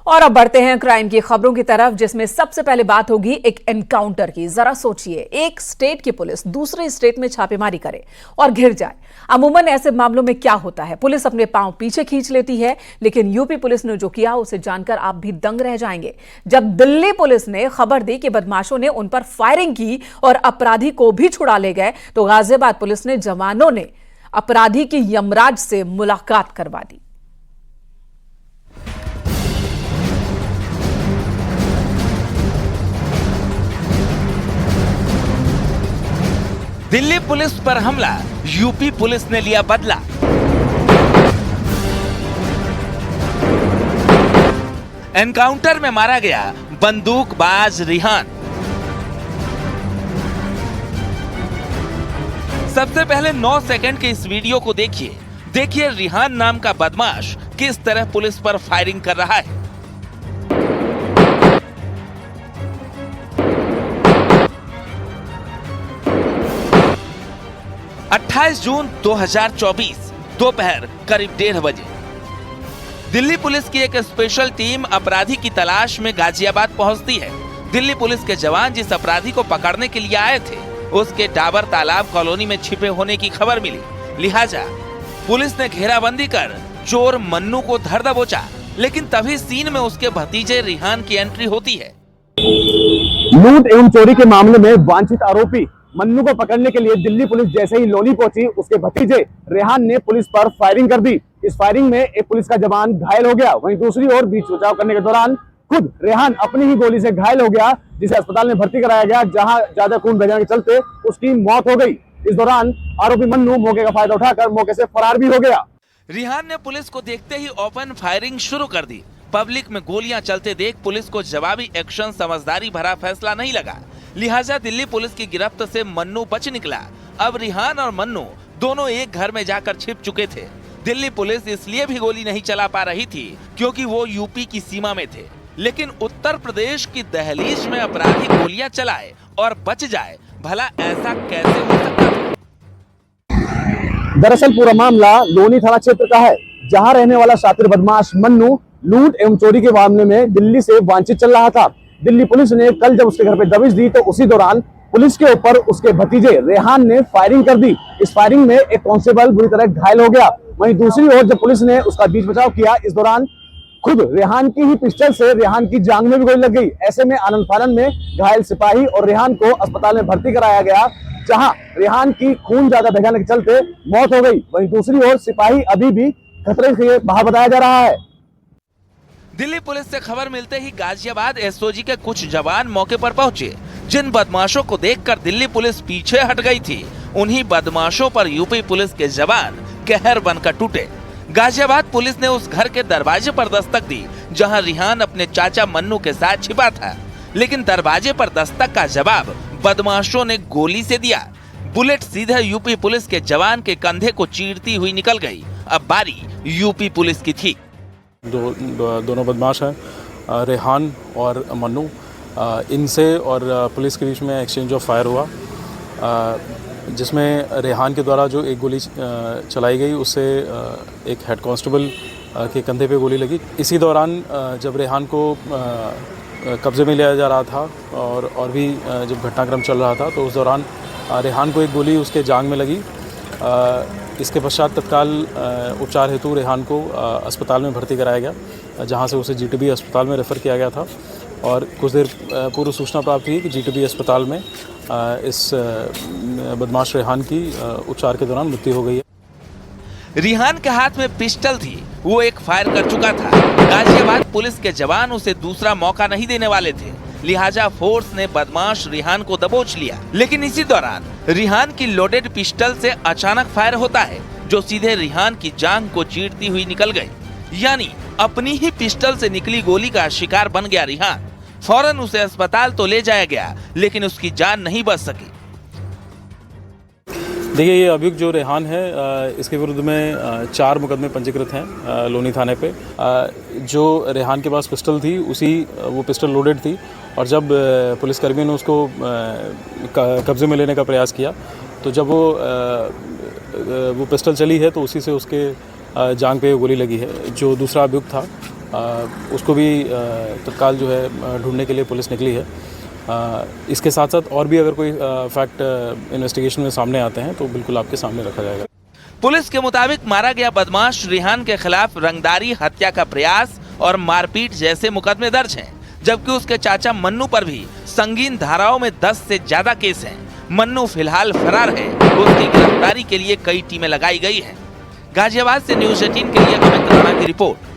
और अब बढ़ते हैं क्राइम की खबरों की तरफ, जिसमें सबसे पहले बात होगी एक एनकाउंटर की। जरा सोचिए, एक स्टेट की पुलिस दूसरे स्टेट में छापेमारी करे और घिर जाए। अमूमन ऐसे मामलों में क्या होता है, पुलिस अपने पांव पीछे खींच लेती है, लेकिन यूपी पुलिस ने जो किया उसे जानकर आप भी दंग रह जाएंगे। जब दिल्ली पुलिस ने खबर दी कि बदमाशों ने उन पर फायरिंग की और अपराधी को भी छुड़ा ले गए, तो गाजियाबाद पुलिस ने जवानों ने अपराधी की यमराज से मुलाकात करवा दी। दिल्ली पुलिस पर हमला, यूपी पुलिस ने लिया बदला। एनकाउंटर में मारा गया बंदूकबाज रिहान। सबसे पहले 9 सेकंड के इस वीडियो को देखिए रिहान नाम का बदमाश किस तरह पुलिस पर फायरिंग कर रहा है। 28 जून 2024 दोपहर करीब 1:30 बजे दिल्ली पुलिस की एक स्पेशल टीम अपराधी की तलाश में गाजियाबाद पहुंचती है। दिल्ली पुलिस के जवान जिस अपराधी को पकड़ने के लिए आए थे, उसके डाबर तालाब कॉलोनी में छिपे होने की खबर मिली। लिहाजा पुलिस ने घेराबंदी कर चोर मन्नू को धर दबोचा, लेकिन तभी सीन में उसके भतीजे रिहान की एंट्री होती है। लूट एवं चोरी के मामले में वांछित आरोपी मन्नू को पकड़ने के लिए दिल्ली पुलिस जैसे ही लोनी पहुंची, उसके भतीजे रेहान ने पुलिस पर फायरिंग कर दी। इस फायरिंग में एक पुलिस का जवान घायल हो गया। वहीं दूसरी ओर बीच बचाव करने के दौरान खुद रेहान अपनी ही गोली से घायल हो गया, जिसे अस्पताल में भर्ती कराया गया, जहां ज्यादा खून बह जाने के चलते उसकी मौत हो गई। इस दौरान आरोपी मन्नू मौके का फायदा उठाकर मौके से फरार भी हो गया। रिहान ने पुलिस को देखते ही ओपन फायरिंग शुरू कर दी। पब्लिक में गोलियां चलते देख पुलिस को जवाबी एक्शन समझदारी भरा फैसला नहीं लगा, लिहाजा दिल्ली पुलिस की गिरफ्त से मन्नू बच निकला। अब रिहान और मन्नू दोनों एक घर में जाकर छिप चुके थे। दिल्ली पुलिस इसलिए भी गोली नहीं चला पा रही थी क्योंकि वो यूपी की सीमा में थे, लेकिन उत्तर प्रदेश की दहलीज में अपराधी गोलियां चलाए और बच जाए, भला ऐसा कैसे हो सकता था? दरअसल पूरा मामला लोनी थाना क्षेत्र का है, जहां रहने वाला शातिर बदमाश मन्नू लूट एवं चोरी के मामले में दिल्ली से वांछित चल रहा था। दिल्ली पुलिस ने कल जब उसके घर पे दबिश दी, तो उसी दौरान पुलिस के ऊपर उसके भतीजे रेहान ने फायरिंग कर दी। इस फायरिंग में एक कांस्टेबल बुरी तरह घायल हो गया। वहीं दूसरी ओर जब पुलिस ने उसका बीच बचाव किया, इस दौरान खुद रेहान की ही पिस्टल से रेहान की जांघ में भी गोली लग गई। ऐसे में आनंद फानन में घायल सिपाही और रेहान को अस्पताल में भर्ती कराया गया, जहां रेहान की खून ज्यादा बह जाने के चलते मौत हो गई। वहीं दूसरी ओर सिपाही अभी भी खतरे से बाहर बताया जा रहा है। दिल्ली पुलिस से खबर मिलते ही गाजियाबाद एसओजी के कुछ जवान मौके पर पहुंचे। जिन बदमाशों को देखकर दिल्ली पुलिस पीछे हट गई थी, उन्हीं बदमाशों पर यूपी पुलिस के जवान कहर बनकर टूटे। गाजियाबाद पुलिस ने उस घर के दरवाजे पर दस्तक दी जहां रिहान अपने चाचा मन्नू के साथ छिपा था, लेकिन दरवाजे पर दस्तक का जवाब बदमाशों ने गोली से दिया। बुलेट सीधे यूपी पुलिस के जवान के कंधे को चीरती हुई निकल गई। अब बारी यूपी पुलिस की थी। दोनों बदमाश हैं, रेहान और मन्नू। इनसे और पुलिस के बीच में एक्सचेंज ऑफ फायर हुआ, जिसमें रेहान के द्वारा जो एक गोली चलाई गई, उससे एक हेड कांस्टेबल के कंधे पे गोली लगी। इसी दौरान जब रेहान को कब्जे में लिया जा रहा था और भी जब घटनाक्रम चल रहा था, तो उस दौरान रेहान को एक गोली उसके जांघ में लगी। इसके पश्चात तत्काल उपचार हेतु रेहान को अस्पताल में भर्ती कराया गया, जहां से उसे जीटीबी अस्पताल में रेफ़र किया गया था। और कुछ देर पूर्व सूचना प्राप्त हुई कि जीटीबी अस्पताल में इस बदमाश रेहान की उपचार के दौरान मृत्यु हो गई है। रिहान के हाथ में पिस्टल थी, वो एक फायर कर चुका था। गाजियाबाद पुलिस के जवान उसे दूसरा मौका नहीं देने वाले थे, लिहाजा फोर्स ने बदमाश रिहान को दबोच लिया। लेकिन इसी दौरान रिहान की लोडेड पिस्टल से अचानक फायर होता है, जो सीधे रिहान की जांघ को चीरती हुई निकल गई। यानी अपनी ही पिस्टल से निकली गोली का शिकार बन गया रिहान। फौरन उसे अस्पताल तो ले जाया गया, लेकिन उसकी जान नहीं बच सकी। देखिए, ये अभियुक्त जो रेहान है, इसके विरुद्ध में 4 मुकदमे पंजीकृत हैं लोनी थाने पे। जो रेहान के पास पिस्टल थी, वो पिस्टल लोडेड थी, और जब पुलिसकर्मियों ने उसको कब्जे में लेने का प्रयास किया, तो जब वो पिस्टल चली है, तो उसी से उसके जांघ पे गोली लगी है। जो दूसरा अभियुक्त था, उसको भी तत्काल जो है ढूंढने के लिए पुलिस निकली है। इसके साथ साथ और भी अगर कोई फैक्ट इन्वेस्टिगेशन में सामने आते हैं तो बिल्कुल आपके सामने रखा जाएगा। पुलिस के मुताबिक मारा गया बदमाश रेहान के खिलाफ रंगदारी, हत्या का प्रयास और मारपीट जैसे मुकदमे दर्ज हैं, जबकि उसके चाचा मन्नू पर भी संगीन धाराओं में 10 से ज्यादा केस हैं। मन्नू फिलहाल फरार है। उसकी गिरफ्तारी के लिए कई टीमें लगाई गई हैं। गाजियाबाद से न्यूज़ 18 के लिए अमित राणा की रिपोर्ट।